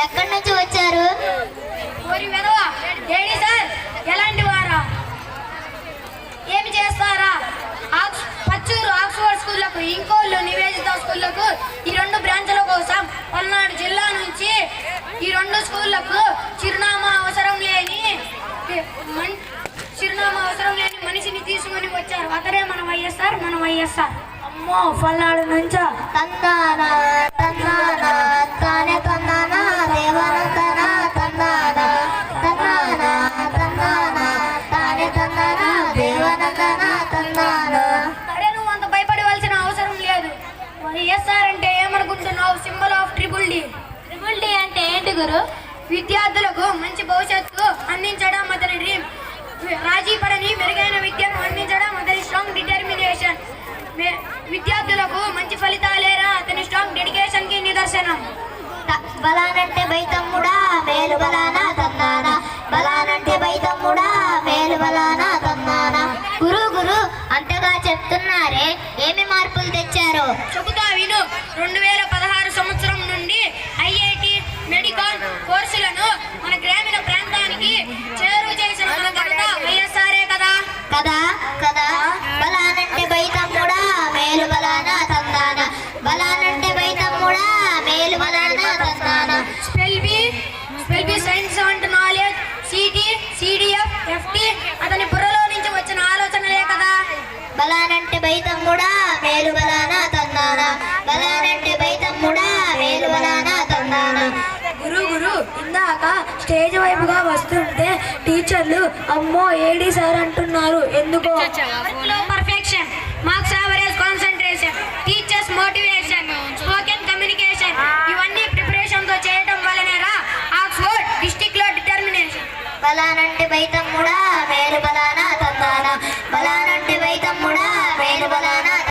ఎక్కడి నుంచి వచ్చారు? ఎలాంటి వారా? ఏమి చేస్తారా? పచ్చూరు ఆక్స్ఫర్డ్ స్కూళ్లకు, ఇంకోళ్ళు నివేదిత స్కూళ్లకు, ఈ 2 బ్రాంచ్ల కోసం పల్నాడు జిల్లా నుంచి ఈ 2 స్కూళ్లకు చిరునామా అవసరం లేని మనిషిని తీసుకుని వచ్చారు. అతడే మన వైఎస్ఆర్. అమ్మో, పల్నాడు నుంచా? తందానా తందానా తానే తందానా దేవనందనా తందానా తందానా తందానా తానే తందానా దేవనందనా తందానా. అరే, నువ్వు అంత భయపడవలసిన అవసరం లేదు. వైఎస్ఆర్ అంటే ఏమనుకుంటున్నావు? Symbol of triple D. Triple D అంటే ఏంటి గురు? విద్యార్థులకు మంచి భవిష్యత్తు అందించడం అతని డ్రీమ్. రాజీ పడని మెరుగైన విద్యను అందించడం అతని స్ట్రాంగ్ డిటర్మినేషన్. విద్యార్థులకు మంచి ఫలితాలేరా అతని స్ట్రాంగ్ డెడికేషన్ కి నిదర్శనం. బలానంటే బైతమ్ముడా మేలు బలానా తందానా, బలానంటే బైతమ్ముడా మేలు బలానా తందానా. గురు గురు అంతగా చెప్తున్నారే, ఏమి మార్పులు తెచ్చారో చెబుతా విను. 2016 సంవత్సరం నుండి ఐఐటి మెడికల్ కోర్సులను మన గ్రామీణ ప్రాంతానికి చేరువ చేసిన మన ఘనత వైఎస్ఆర్ఏ కదా. కదా కదా. బలానంటే బైతమ్ముడా మేలు బలానా తందానా, బలానంటే బైతమ్ముడా మేలు బలానా తందానా. Spell B science and knowledge, CT CDF FT అతని బుర్రలో నుంచి వచ్చిన ఆలోచనలే కదా. బలానంటే బైతమ్ముడా మేలు బలానా తందానా, బలానంటే బైతమ్ముడా మేలు బలానా తందానా. గురు ఇందాక స్టేజ్ వైపుగా వస్తుంటే టీచర్లు అమ్మో ఏడి సార్ అంటున్నారు. ఎందుకో?